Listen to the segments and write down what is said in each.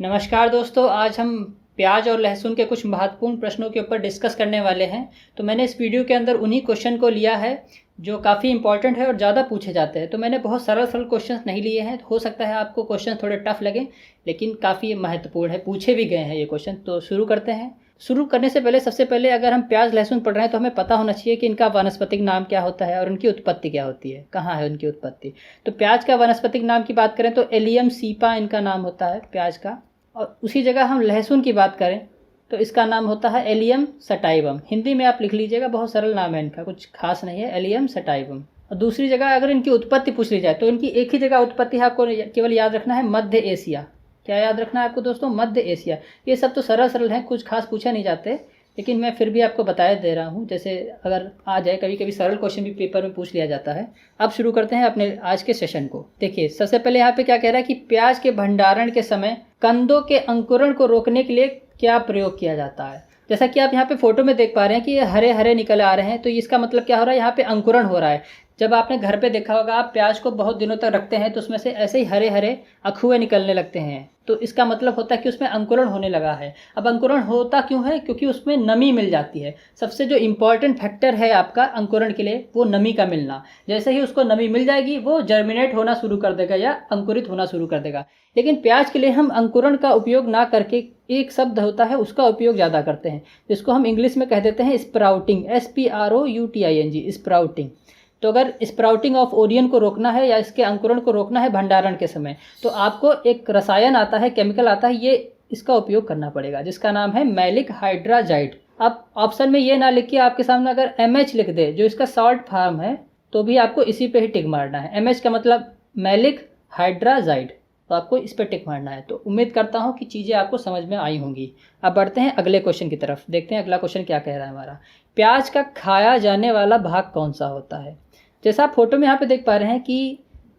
नमस्कार दोस्तों, आज हम प्याज और लहसुन के कुछ महत्वपूर्ण प्रश्नों के ऊपर डिस्कस करने वाले हैं। तो मैंने इस वीडियो के अंदर उन्हीं क्वेश्चन को लिया है जो काफ़ी इंपॉर्टेंट है और ज़्यादा पूछे जाते हैं। तो मैंने बहुत सरल सरल क्वेश्चंस नहीं लिए हैं। हो सकता है आपको क्वेश्चन थोड़े टफ लगे, लेकिन काफ़ी महत्वपूर्ण है, पूछे भी गए हैं ये क्वेश्चन। तो शुरू करते हैं। शुरू करने से पहले सबसे पहले अगर हम प्याज लहसुन पढ़ रहे हैं तो हमें पता होना चाहिए कि इनका वानस्पतिक नाम क्या होता है और उनकी उत्पत्ति क्या होती है, कहाँ है उनकी उत्पत्ति। तो प्याज का वानस्पतिक नाम की बात करें तो एलियम सीपा इनका नाम होता है प्याज का। और उसी जगह हम लहसुन की बात करें तो इसका नाम होता है एलियम सटाइवम। हिंदी में आप लिख लीजिएगा, बहुत सरल नाम है इनका, कुछ खास नहीं है, एलियम सटाइवम। और दूसरी जगह अगर इनकी उत्पत्ति पूछ ली जाए तो इनकी एक ही जगह उत्पत्ति है, आपको केवल याद रखना है मध्य एशिया। क्या याद रखना है आपको दोस्तों? मध्य एशिया। ये सब तो सरल सरल हैं, कुछ खास पूछे नहीं जाते, लेकिन मैं फिर भी आपको बताए दे रहा हूँ, जैसे अगर आ जाए, कभी कभी सरल क्वेश्चन भी पेपर में पूछ लिया जाता है। अब शुरू करते हैं अपने आज के सेशन को। देखिए सबसे पहले यहाँ पे क्या कह रहा है कि प्याज के भंडारण के समय कंदों के अंकुरण को रोकने के लिए क्या प्रयोग किया जाता है। जैसा कि आप यहाँ पे फोटो में देख पा रहे हैं कि ये हरे हरे निकल आ रहे हैं, तो इसका मतलब क्या हो रहा है, यहाँ पे अंकुरण हो रहा है। जब आपने घर पे देखा होगा, आप प्याज को बहुत दिनों तक रखते हैं तो उसमें से ऐसे ही हरे हरे अखुए निकलने लगते हैं, तो इसका मतलब होता है कि उसमें अंकुरण होने लगा है। अब अंकुरण होता क्यों है? क्योंकि उसमें नमी मिल जाती है। सबसे जो इम्पॉर्टेंट फैक्टर है आपका अंकुरण के लिए, वो नमी का मिलना। जैसे ही उसको नमी मिल जाएगी वो जर्मिनेट होना शुरू कर देगा या अंकुरित होना शुरू कर देगा। लेकिन प्याज के लिए हम अंकुरण का उपयोग ना करके एक शब्द होता है उसका उपयोग ज़्यादा करते हैं, जिसको हम इंग्लिश में कह देते हैं स्प्राउटिंग, SPROUTING, स्प्राउटिंग। तो अगर स्प्राउटिंग ऑफ ओरियन को रोकना है या इसके अंकुरण को रोकना है भंडारण के समय, तो आपको एक रसायन आता है, केमिकल आता है, ये इसका उपयोग करना पड़ेगा, जिसका नाम है मैलिक हाइड्राजाइड। अब ऑप्शन में ये ना लिखिए, आपके सामने अगर MH लिख दे जो इसका शॉर्ट फॉर्म है, तो भी आपको इसी पे ही टिक मारना है। MH का मतलब मैलिक हाइड्राजाइड, तो आपको इस पर टिक मारना है। तो उम्मीद करता हूँ कि चीज़ें आपको समझ में आई होंगी। अब बढ़ते हैं अगले क्वेश्चन की तरफ, देखते हैं अगला क्वेश्चन क्या कह रहा है हमारा। प्याज का खाया जाने वाला भाग कौन सा होता है? जैसा आप फोटो में यहाँ पे देख पा रहे हैं कि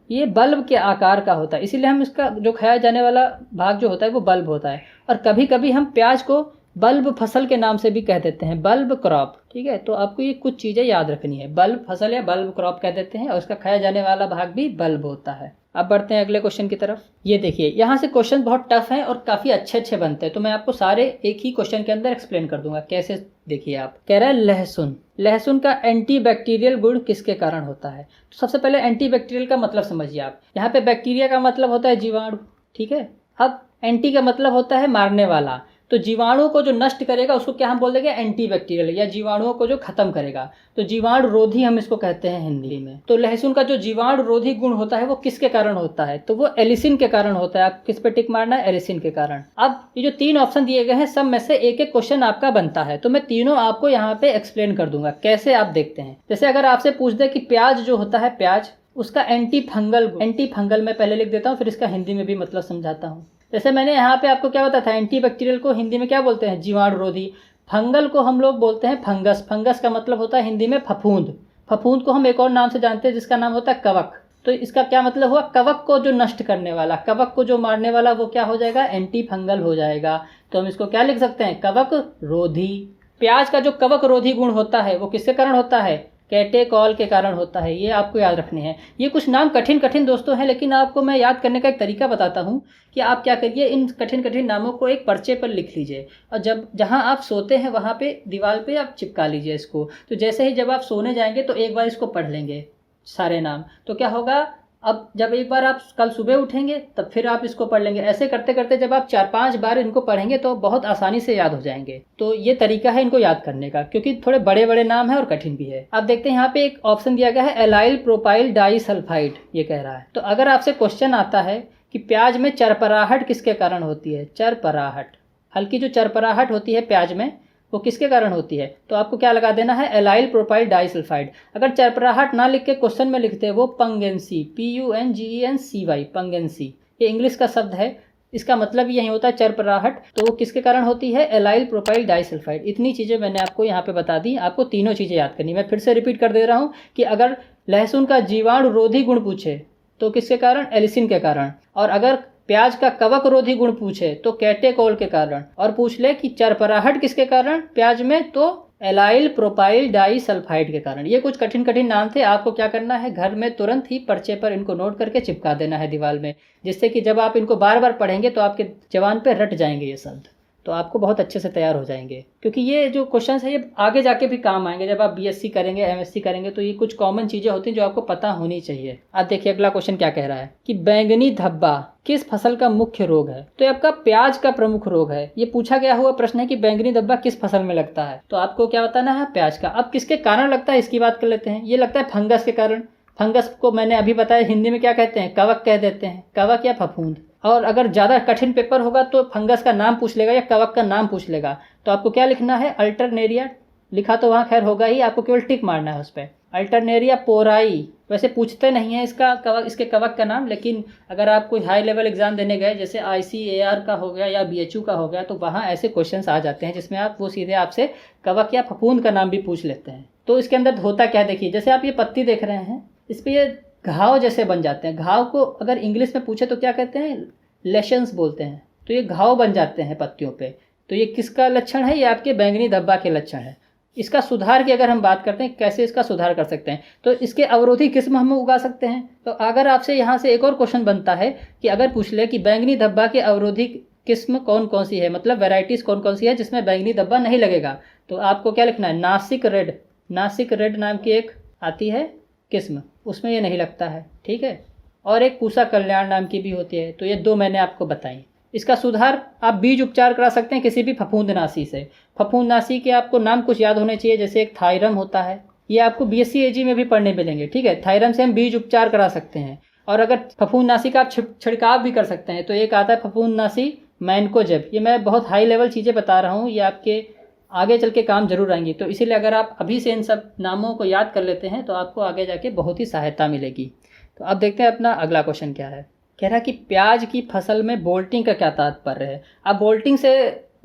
ये बल्ब के आकार का होता है, इसीलिए हम इसका जो खाया जाने वाला भाग जो होता है वो बल्ब होता है। और कभी कभी हम प्याज को बल्ब फसल के नाम से भी कह देते हैं, बल्ब क्रॉप। ठीक है, तो आपको ये कुछ चीज़ें याद रखनी है, बल्ब फसल या बल्ब क्रॉप कह देते हैं, और उसका खाया जाने वाला भाग भी बल्ब होता है। अब बढ़ते हैं अगले क्वेश्चन की तरफ। ये देखिए यहाँ से क्वेश्चन बहुत टफ हैं और काफ़ी अच्छे अच्छे बनते हैं, तो मैं आपको सारे एक ही क्वेश्चन के अंदर एक्सप्लेन कर दूंगा कैसे। देखिए आप कह रहे हैं लहसुन, लहसुन का एंटीबैक्टीरियल गुण किसके कारण होता है? तो सबसे पहले एंटीबैक्टीरियल का मतलब समझिए आप। यहाँ पे बैक्टीरिया का मतलब होता है जीवाणु, ठीक है। अब एंटी का मतलब होता है मारने वाला, तो जीवाणुओं को जो नष्ट करेगा उसको क्या हम बोल देंगे? एंटीबैक्टीरियल, या जीवाणुओं को जो खत्म करेगा, तो जीवाणु रोधी हम इसको कहते हैं हिंदी में। तो लहसुन का जो जीवाणु रोधी गुण होता है वो किसके कारण होता है? तो वो एलिसिन के कारण होता है। आप किस पे टिक मारना है? एलिसिन के कारण। अब ये जो 3 ऑप्शन दिए गए हैं, सब में से एक एक क्वेश्चन आपका बनता है, तो मैं तीनों आपको यहाँ पे एक्सप्लेन कर दूंगा कैसे। आप देखते हैं, जैसे अगर आपसे पूछ दे कि प्याज जो होता है, प्याज उसका एंटी फंगल मैं पहले लिख देता हूँ, फिर इसका हिंदी में भी मतलब समझाता हूँ। जैसे मैंने यहाँ पे आपको क्या बताया था, एंटीबैक्टीरियल को हिंदी में क्या बोलते हैं? जीवाणु रोधी। फंगल को हम लोग बोलते हैं फंगस। फंगस का मतलब होता है हिंदी में फफूंद। फफूंद को हम एक और नाम से जानते हैं जिसका नाम होता है कवक। तो इसका क्या मतलब हुआ? कवक को जो नष्ट करने वाला, कवक को जो मारने वाला, वो क्या हो जाएगा? एंटी फंगल हो जाएगा। तो हम इसको क्या लिख सकते हैं? कवक रोधी। प्याज का जो कवक रोधी गुण होता है वो किसके कारण होता है? कैटेकॉल के कारण होता है। ये आपको याद रखने हैं। ये कुछ नाम कठिन कठिन दोस्तों हैं, लेकिन आपको मैं याद करने का एक तरीका बताता हूँ कि आप क्या करिए, इन कठिन कठिन नामों को एक पर्चे पर लिख लीजिए, और जब जहाँ आप सोते हैं वहाँ पे दीवार पे आप चिपका लीजिए इसको। तो जैसे ही जब आप सोने जाएंगे तो एक बार इसको पढ़ लेंगे सारे नाम, तो क्या होगा, अब जब एक बार आप कल सुबह उठेंगे तब फिर आप इसको पढ़ लेंगे। ऐसे करते करते जब आप 4-5 बार इनको पढ़ेंगे तो बहुत आसानी से याद हो जाएंगे। तो ये तरीका है इनको याद करने का, क्योंकि थोड़े बड़े बड़े नाम है और कठिन भी है। अब देखते हैं यहाँ पे एक ऑप्शन दिया गया है एलाइल प्रोपाइल डाइसल्फाइड, ये कह रहा है। तो अगर आपसे क्वेश्चन आता है कि प्याज में चरपराहट किसके कारण होती है? चरपराहट, हल्की जो चरपराहट होती है प्याज में, वो किसके कारण होती है? तो आपको क्या लगा देना है? Allyl propyl disulphide. अगर चरपराहट ना लिख के क्वेश्चन में लिखते हैं वो पंगेंसी, PUNGENCY, पंगेंसी, ये इंग्लिश का शब्द है, इसका मतलब यही होता है चरपराहट। तो वो किसके कारण होती है? Allyl propyl disulphide. इतनी चीज़ें मैंने आपको यहाँ पे बता दी, आपको तीनों चीज़ें याद करनी। मैं फिर से रिपीट कर दे रहा हूँ कि अगर लहसुन का जीवाणु रोधी गुण पूछे तो किसके कारण? एलिसिन के कारण। और अगर प्याज का कवक रोधी गुण पूछे तो कैटेकोल के कारण। और पूछ ले कि चरपराहट किसके कारण प्याज में, तो एलाइल प्रोपाइल डाई सल्फाइड के कारण। ये कुछ कठिन कठिन नाम थे। आपको क्या करना है, घर में तुरंत ही पर्चे पर इनको नोट करके चिपका देना है दीवार में, जिससे कि जब आप इनको बार बार पढ़ेंगे तो आपके जबान पे रट जाएंगे ये शब्द, तो आपको बहुत अच्छे से तैयार हो जाएंगे। क्योंकि ये जो क्वेश्चन है ये आगे जाके भी काम आएंगे। जब आप बीएससी करेंगे, एमएससी करेंगे, तो ये कुछ कॉमन चीज़ें होती हैं जो आपको पता होनी चाहिए। अब देखिए अगला क्वेश्चन क्या कह रहा है कि बैंगनी धब्बा किस फसल का मुख्य रोग है। तो ये आपका प्याज का प्रमुख रोग है। ये पूछा गया हुआ प्रश्न है कि बैंगनी धब्बा किस फसल में लगता है, तो आपको क्या बताना है, प्याज का। अब किसके कारण लगता है इसकी बात कर लेते हैं। ये लगता है फंगस के कारण। फंगस को मैंने अभी बताया हिंदी में क्या कहते हैं, कवक कह देते हैं, कवक या फफूंद। और अगर ज़्यादा कठिन पेपर होगा तो फंगस का नाम पूछ लेगा या कवक का नाम पूछ लेगा, तो आपको क्या लिखना है, अल्टरनेरिया। लिखा तो वहाँ खैर होगा ही, आपको केवल टिक मारना है उस पर, अल्टरनेरिया पोराई। वैसे पूछते नहीं है इसका कवक, इसके कवक का नाम, लेकिन अगर आप कोई हाई लेवल एग्जाम देने गए जैसे ICAR का हो गया या BHU का हो गया, तो वहाँ ऐसे क्वेश्चंस आ जाते हैं जिसमें आप वो सीधे आपसे कवक या फफूंद का नाम भी पूछ लेते हैं। तो इसके अंदर होता क्या है, देखिए जैसे आप ये पत्ती देख रहे हैं, इस पर ये घाव जैसे बन जाते हैं। घाव को अगर इंग्लिश में पूछे तो क्या कहते हैं, लेशंस बोलते हैं। तो ये घाव बन जाते हैं पत्तियों पे। तो ये किसका लक्षण है, ये आपके बैंगनी धब्बा के लक्षण है। इसका सुधार की अगर हम बात करते हैं, कैसे इसका सुधार कर सकते हैं, तो इसके अवरोधी किस्म हम उगा सकते हैं। तो अगर आपसे यहाँ से एक और क्वेश्चन बनता है कि अगर पूछ ले कि बैंगनी धब्बा के अवरोधी किस्म कौन कौन सी है, मतलब वेराइटीज़ कौन कौन सी है जिसमें बैंगनी धब्बा नहीं लगेगा, तो आपको क्या लिखना है, नासिक रेड। नासिक रेड नाम की एक आती है किस्म, उसमें ये नहीं लगता है, ठीक है। और एक पूसा कल्याण नाम की भी होती है। तो ये दो मैंने आपको बताई। इसका सुधार आप बीज उपचार करा सकते हैं किसी भी फफूंदनाशी से। फफूंदनाशी के आपको नाम कुछ याद होने चाहिए, जैसे एक थायरम होता है, ये आपको BSc AG में भी पढ़ने मिलेंगे, ठीक है। थायरम से हम बीज उपचार करा सकते हैं। और अगर फफूंदनाशी का आप छिड़काव भी कर सकते हैं, तो एक आता है फफूंदनाशी मैनकोजेब। ये मैं बहुत हाई लेवल चीज़ें बता रहा हूँ, ये आपके आगे चल के काम जरूर आएंगी। तो इसीलिए अगर आप अभी से इन सब नामों को याद कर लेते हैं तो आपको आगे जाके बहुत ही सहायता मिलेगी। तो अब देखते हैं अपना अगला क्वेश्चन क्या है। कह रहा है कि प्याज की फसल में बोल्टिंग का क्या तात्पर्य है। अब बोल्टिंग से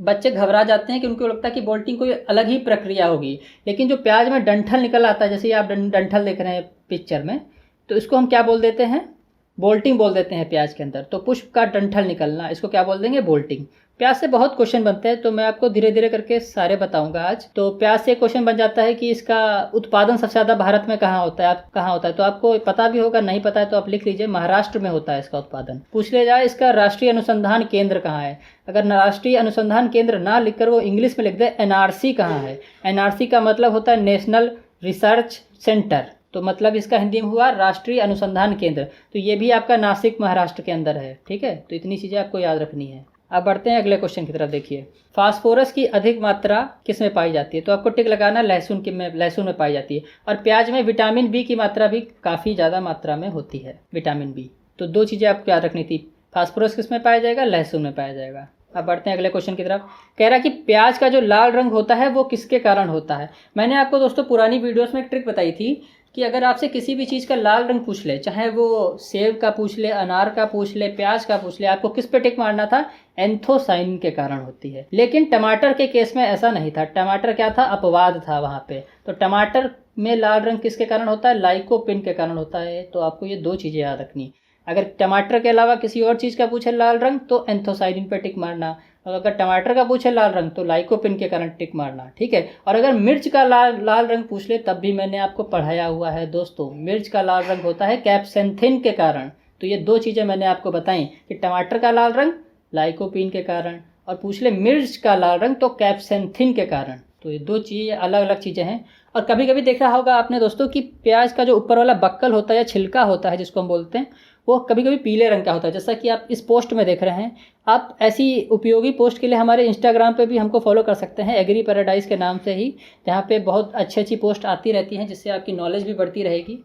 बच्चे घबरा जाते हैं कि उनको लगता है कि बोल्टिंग कोई अलग ही प्रक्रिया होगी, लेकिन जो प्याज में डंठल निकल आता है, जैसे आप डंठल देख रहे हैं पिक्चर में, तो इसको हम क्या बोल देते हैं, बोल्टिंग बोल देते हैं प्याज के अंदर। तो पुष्प का डंठल निकलना, इसको क्या बोल देंगे, बोल्टिंग। प्याज से बहुत क्वेश्चन बनते हैं, तो मैं आपको धीरे धीरे करके सारे बताऊंगा आज। तो प्याज से क्वेश्चन बन जाता है कि इसका उत्पादन सबसे ज़्यादा भारत में कहाँ होता है। आप कहाँ होता है तो आपको पता भी होगा, नहीं पता है तो आप लिख लीजिए, महाराष्ट्र में होता है इसका उत्पादन। पूछ लिया जाए इसका राष्ट्रीय अनुसंधान केंद्र कहाँ है। अगर राष्ट्रीय अनुसंधान केंद्र ना लिखकर वो इंग्लिश में लिख दे NRC कहाँ है। NRC का मतलब होता है नेशनल रिसर्च सेंटर, तो मतलब इसका हिंदी में हुआ राष्ट्रीय अनुसंधान केंद्र। तो ये भी आपका नासिक महाराष्ट्र के अंदर है, ठीक है। तो इतनी चीज़ें आपको याद रखनी है। अब बढ़ते हैं अगले क्वेश्चन की तरफ। देखिए फास्फोरस की अधिक मात्रा किस में पाई जाती है, तो आपको टिक लगाना, लहसुन में पाई जाती है। और प्याज में विटामिन बी की मात्रा भी काफ़ी ज़्यादा मात्रा में होती है, विटामिन बी। तो दो चीज़ें आपको याद रखनी थी, फास्फोरस किस में पाया जाएगा, लहसुन में पाया जाएगा। अब बढ़ते हैं अगले क्वेश्चन की तरफ। कह रहा है कि प्याज का जो लाल रंग होता है वो किसके कारण होता है। मैंने आपको दोस्तों पुरानी वीडियोस में एक ट्रिक बताई थी कि अगर आपसे किसी भी चीज़ का लाल रंग पूछ ले, चाहे वो सेब का पूछ ले, अनार का पूछ ले, प्याज का पूछ ले, आपको किस पे टिक मारना था, एंथोसाइनिन के कारण होती है। लेकिन टमाटर के केस में ऐसा नहीं था। टमाटर क्या था, अपवाद था वहाँ पे। तो टमाटर में लाल रंग किसके कारण होता है, लाइकोपिन के कारण होता है। तो आपको ये दो चीज़ें याद रखनी। अगर टमाटर के अलावा किसी और चीज़ का पूछे लाल रंग तो एंथोसाइनिन पे टिक मारना, और अगर टमाटर का पूछे लाल रंग तो लाइकोपिन के कारण टिक मारना, ठीक है। और अगर मिर्च का लाल रंग पूछ ले तब भी मैंने आपको पढ़ाया हुआ है दोस्तों, मिर्च का लाल रंग होता है कैप्सेंथिन के कारण। तो ये दो चीज़ें मैंने आपको बताई कि टमाटर का लाल रंग लाइकोपिन के कारण, और पूछ ले मिर्च का लाल रंग तो कैप्सेंथिन के कारण। तो ये दो चीज़ें अलग अलग चीज़ें हैं। और कभी कभी देखा होगा आपने दोस्तों कि प्याज का जो ऊपर वाला बक्कल होता है या छिलका होता है जिसको हम बोलते हैं, वो कभी कभी पीले रंग का होता है, जैसा कि आप इस पोस्ट में देख रहे हैं। आप ऐसी उपयोगी पोस्ट के लिए हमारे इंस्टाग्राम पे भी हमको फॉलो कर सकते हैं, एग्री पैराडाइज के नाम से ही, जहाँ पे बहुत अच्छी अच्छी पोस्ट आती रहती हैं, जिससे आपकी नॉलेज भी बढ़ती रहेगी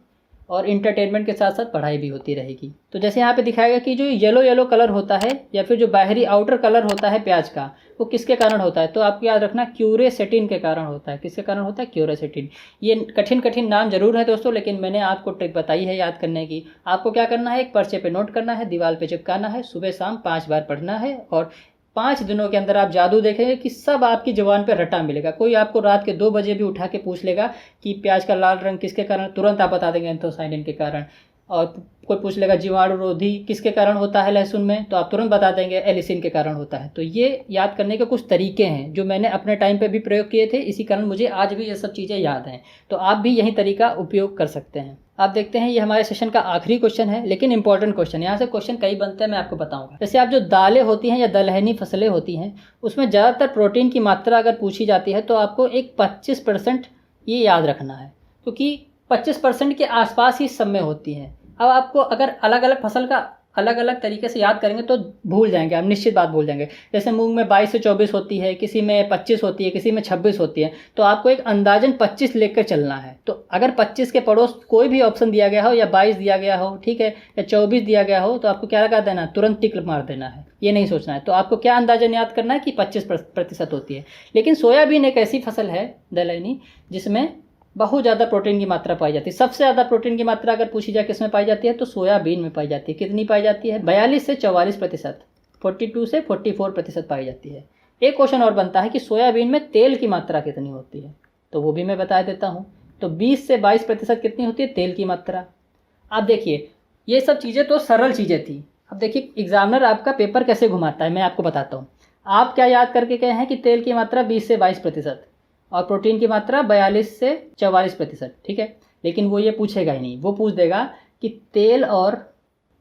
और इंटरटेनमेंट के साथ साथ पढ़ाई भी होती रहेगी। तो जैसे यहाँ पे दिखाएगा कि जो येलो कलर होता है या फिर जो बाहरी आउटर कलर होता है प्याज का, वो किसके कारण होता है, तो आपको याद रखना क्यूरेसेटिन के कारण होता है। किसके कारण होता है, क्यूरेसेटिन। ये कठिन कठिन नाम जरूर है दोस्तों, लेकिन मैंने आपको ट्रिक बताई है याद करने की। आपको क्या करना है, एक पर्चे पे नोट करना है, दीवार पे चिपकाना है, सुबह शाम 5 बार पढ़ना है, और 5 दिनों के अंदर आप जादू देखेंगे कि सब आपकी जुबान पे रटा मिलेगा। कोई आपको रात के 2 बजे भी उठा के पूछ लेगा कि प्याज का लाल रंग किसके कारण, तुरंत आप बता देंगे एंथोसाइनिन के कारण। और कोई पूछ लेगा जीवाणु रोधी किसके कारण होता है लहसुन में, तो आप तुरंत बता देंगे एलिसिन के कारण होता है। तो ये याद करने के कुछ तरीके हैं जो मैंने अपने टाइम पे भी प्रयोग किए थे, इसी कारण मुझे आज भी ये सब चीज़ें याद हैं। तो आप भी यही तरीका उपयोग कर सकते हैं। आप देखते हैं ये हमारे सेशन का आखिरी क्वेश्चन है, लेकिन इंपॉर्टेंट क्वेश्चन। यहाँ से क्वेश्चन कई बनते हैं, मैं आपको बताऊंगा। जैसे आप जो दालें होती हैं या दलहनी फसलें होती हैं, उसमें ज़्यादातर प्रोटीन की मात्रा अगर पूछी जाती है तो आपको एक 25% ये याद रखना है, क्योंकि 25% के आसपास ही सब में होती है। अब आपको अगर अलग अलग फसल का अलग अलग तरीके से याद करेंगे तो भूल जाएंगे, आप निश्चित बात भूल जाएंगे। जैसे मूंग में 22 से 24 होती है, किसी में 25 होती है, किसी में 26 होती है, तो आपको एक अंदाजन 25 लेकर चलना है। तो अगर 25 के पड़ोस कोई भी ऑप्शन दिया गया हो या 22 दिया गया हो, ठीक है, या 24 दिया गया हो, तो आपको क्या लगा देना है, तुरंत टिक मार देना है, ये नहीं सोचना है। तो आपको क्या अंदाजन याद करना है कि 25% होती है। लेकिन सोयाबीन एक ऐसी फसल है दलहनी जिसमें बहुत ज़्यादा प्रोटीन की मात्रा पाई जाती है। सबसे ज़्यादा प्रोटीन की मात्रा अगर पूछी जाए किस में पाई जाती है, तो सोयाबीन में पाई जाती है। कितनी पाई जाती है, 42 से 44%, 42 से 44% पाई जाती है। एक क्वेश्चन और बनता है कि सोयाबीन में तेल की मात्रा कितनी होती है, तो वो भी मैं बता देता हूँ। तो 20 से 22% कितनी होती है तेल की मात्रा। आप देखिए, ये सब चीज़ें तो सरल चीज़ें थी। अब देखिए एग्जामिनर आपका पेपर कैसे घुमाता है, मैं आपको बताता हूँ। आप क्या याद करके गए हैं कि तेल की मात्रा 20 से 22% और प्रोटीन की मात्रा 42 से 44%, ठीक है। लेकिन वो ये पूछेगा ही नहीं, वो पूछ देगा कि तेल और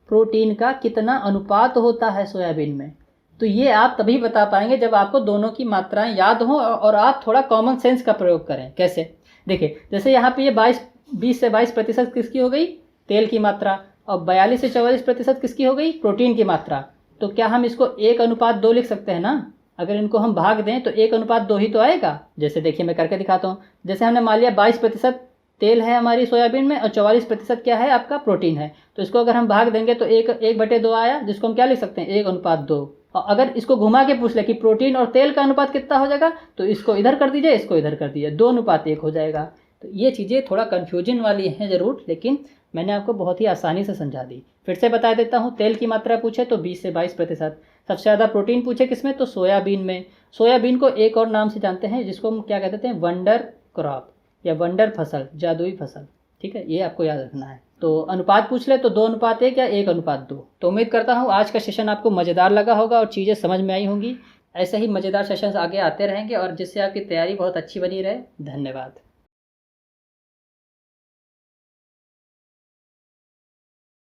प्रोटीन का कितना अनुपात होता है सोयाबीन में। तो ये आप तभी बता पाएंगे जब आपको दोनों की मात्राएं याद हों और आप थोड़ा कॉमन सेंस का प्रयोग करें। कैसे, देखिए जैसे यहाँ पे ये 20 से 22% किसकी हो गई, तेल की मात्रा, और 42 से 44% किसकी हो गई, प्रोटीन की मात्रा। तो क्या हम इसको 1:2 लिख सकते हैं ना। अगर इनको हम भाग दें तो 1:2 ही तो आएगा। जैसे देखिए मैं करके दिखाता हूँ। जैसे हमने मान लिया 22% तेल है हमारी सोयाबीन में और 44% क्या है आपका, प्रोटीन है। तो इसको अगर हम भाग देंगे तो 1/2 आया, जिसको हम क्या लिख सकते हैं, 1:2। और अगर इसको घुमा के पूछ ले कि प्रोटीन और तेल का अनुपात कितना हो जाएगा, तो इसको इधर कर दीजिए, इसको इधर कर दीजिए, 2:1 हो जाएगा। तो ये चीज़ें थोड़ा कन्फ्यूजन वाली हैं ज़रूर, लेकिन मैंने आपको बहुत ही आसानी से समझा दी। फिर से बता देता हूँ, तेल की मात्रा पूछे तो 20 से 22%, सबसे ज़्यादा प्रोटीन पूछे किसमें, तो सोयाबीन में। सोयाबीन को एक और नाम से जानते हैं जिसको हम क्या कहते हैं, वंडर क्रॉप या वंडर फसल, जादुई फसल, ठीक है, ये आपको याद रखना है। तो अनुपात पूछ ले तो 2:1 या 1:2। तो उम्मीद करता हूँ आज का सेशन आपको मज़ेदार लगा होगा और चीज़ें समझ में आई होंगी। ऐसे ही मज़ेदार सेशंस आगे आते रहेंगे और जिससे आपकी तैयारी बहुत अच्छी बनी रहे। धन्यवाद।